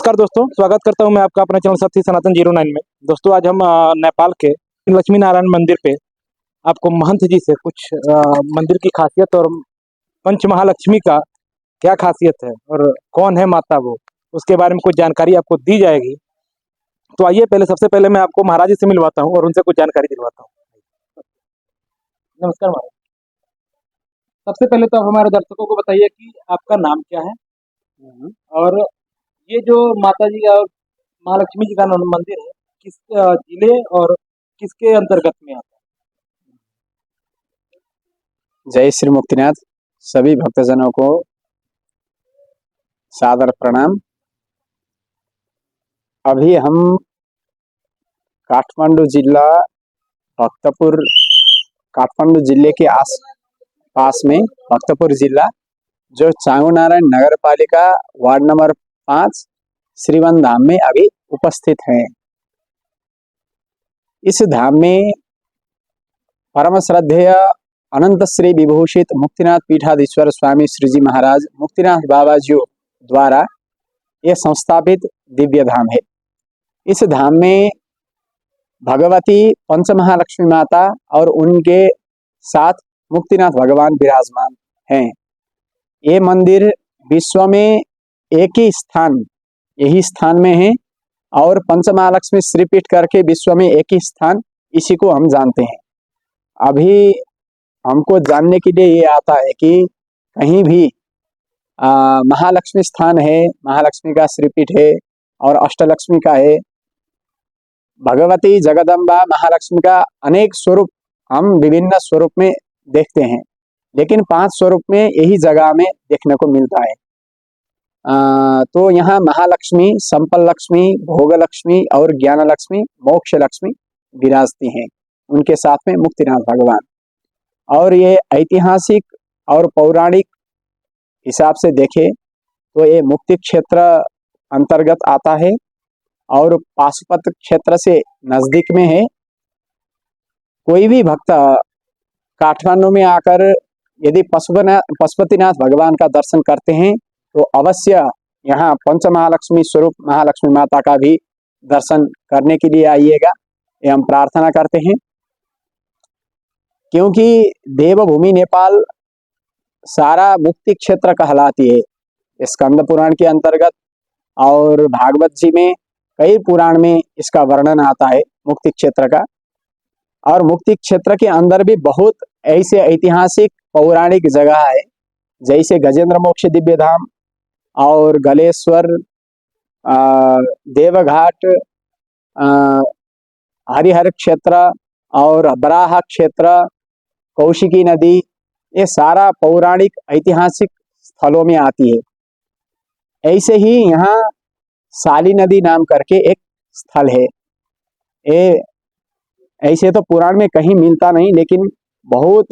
नमस्कार दोस्तों, स्वागत करता हूं मैं आपका अपने चैनल साथी सनातन 09 में। दोस्तों आज हम नेपाल के लक्ष्मी नारायण मंदिर पे आपको महंत जी से कुछ मंदिर की खासियत और पंच महालक्ष्मी का क्या खासियत है और कौन है माता वो, उसके बारे में कुछ जानकारी आपको दी जाएगी। तो आइए सबसे पहले मैं आपको महाराज जी से मिलवाता हूँ और उनसे कुछ जानकारी दिलवाता हूँ। नमस्कार महाराज। सबसे पहले तो आप हमारे दर्शकों को बताइए कि आपका नाम क्या है और ये जो माता जी और महालक्ष्मी जी का मंदिर है किस जिले और किसके अंतर्गत में आता है? जय श्री मुक्तिनाथ। सभी भक्तजनों को सादर प्रणाम। अभी हम काठमांडू जिला भक्तपुर, काठमांडू जिले के आस पास में भक्तपुर जिला जो चांगुनारायण नगर पालिका वार्ड नंबर 5 श्रीवन धाम में अभी उपस्थित हैं। इस धाम में परम श्रद्धेय अनंत श्री विभूषित मुक्तिनाथ पीठाधीश्वर स्वामी श्रीजी महाराज मुक्तिनाथ बाबा जी द्वारा यह संस्थापित दिव्य धाम है। इस धाम में भगवती पंचमहालक्ष्मी माता और उनके साथ मुक्तिनाथ भगवान विराजमान हैं। ये मंदिर विश्व में एक ही स्थान, यही स्थान में है और पंचमहालक्ष्मी श्रीपीठ करके विश्व में एक ही स्थान, इसी को हम जानते हैं। अभी हमको जानने के लिए ये आता है कि कहीं भी महालक्ष्मी स्थान है, महालक्ष्मी का श्रीपीठ है और अष्टलक्ष्मी का है। भगवती जगदम्बा महालक्ष्मी का अनेक स्वरूप हम विभिन्न स्वरूप में देखते हैं, लेकिन 5 स्वरूप में यही जगह में देखने को मिलता है। तो यहाँ महालक्ष्मी, संपल लक्ष्मी, भोग लक्ष्मी और ज्ञान लक्ष्मी, मोक्ष लक्ष्मी विराजती हैं, उनके साथ में मुक्तिनाथ भगवान। और ये ऐतिहासिक और पौराणिक हिसाब से देखें तो ये मुक्ति क्षेत्र अंतर्गत आता है और पाशुपत क्षेत्र से नजदीक में है। कोई भी भक्त काठमांडू में आकर यदि पशुपतिनाथ भगवान का दर्शन करते हैं तो अवश्य यहाँ पंच महालक्ष्मी स्वरूप महालक्ष्मी माता का भी दर्शन करने के लिए आइएगा, ये हम प्रार्थना करते हैं। क्योंकि देवभूमि नेपाल सारा मुक्ति क्षेत्र कहलाती है स्कंद पुराण के अंतर्गत, और भागवत जी में कई पुराण में इसका वर्णन आता है मुक्ति क्षेत्र का। और मुक्ति क्षेत्र के अंदर भी बहुत ऐसे ऐतिहासिक पौराणिक जगह है, जैसे गजेंद्र मोक्ष दिव्य धाम और गलेश्वर, देवघाट, हरिहर क्षेत्र और बराह क्षेत्र, कौशिकी नदी, ये सारा पौराणिक ऐतिहासिक स्थलों में आती है। ऐसे ही यहाँ साली नदी नाम करके एक स्थल है। ये ऐसे तो पुराण में कहीं मिलता नहीं, लेकिन बहुत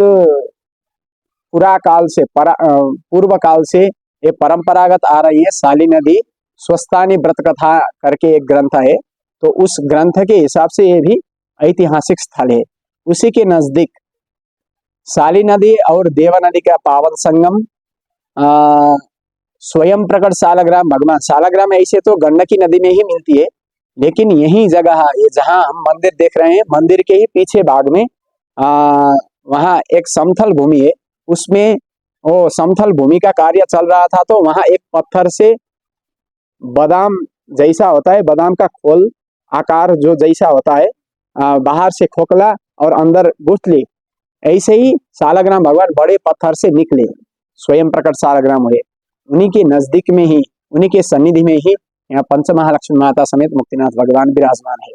पूर्व काल से ये परंपरागत आ रही है। साली नदी स्वस्थानी व्रत कथा करके एक ग्रंथ है, तो उस ग्रंथ के हिसाब से ये भी ऐतिहासिक स्थल है। उसी के नजदीक साली नदी और देवा नदी का पावन संगम स्वयं प्रकट सालग्राम भगवान। सालग्राम ऐसे तो गंडकी नदी में ही मिलती है, लेकिन यही जगह ये जहाँ हम मंदिर देख रहे हैं, मंदिर के ही पीछे भाग में वहाँ एक समथल भूमि है। उसमें वो समथल भूमि का कार्य चल रहा था, तो वहाँ एक पत्थर से बादाम जैसा होता है, बादाम का खोल आकार जो जैसा होता है, बाहर से खोखला और अंदर गुठली, ऐसे ही सालग्राम भगवान बड़े पत्थर से निकले, स्वयं प्रकट सालग्राम हुए। उन्हीं के नजदीक में ही, उन्हीं के सन्निधि में ही यहाँ पंचमहालक्ष्मी माता समेत मुक्तिनाथ भगवान विराजमान है।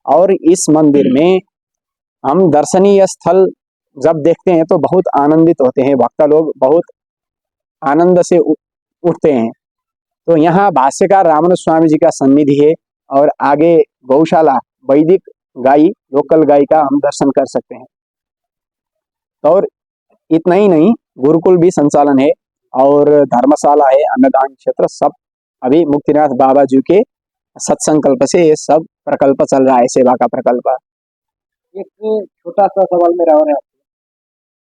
और इस मंदिर में हम दर्शनीय स्थल जब देखते हैं तो बहुत आनंदित होते हैं, भक्त लोग बहुत आनंद से उठते हैं। तो यहाँ भाष्यकार रामन स्वामी जी का सन्निधि है और आगे गौशाला, वैदिक गाय, लोकल गाय का हम दर्शन कर सकते हैं। और इतना ही नहीं, गुरुकुल भी संचालन है और धर्मशाला है, अन्नदान क्षेत्र, सब अभी मुक्तिनाथ बाबा जी के सत्संकल्प से ये सब प्रकल्प चल रहा है, सेवा का प्रकल्प। एक छोटा सा सवाल मेरा और है,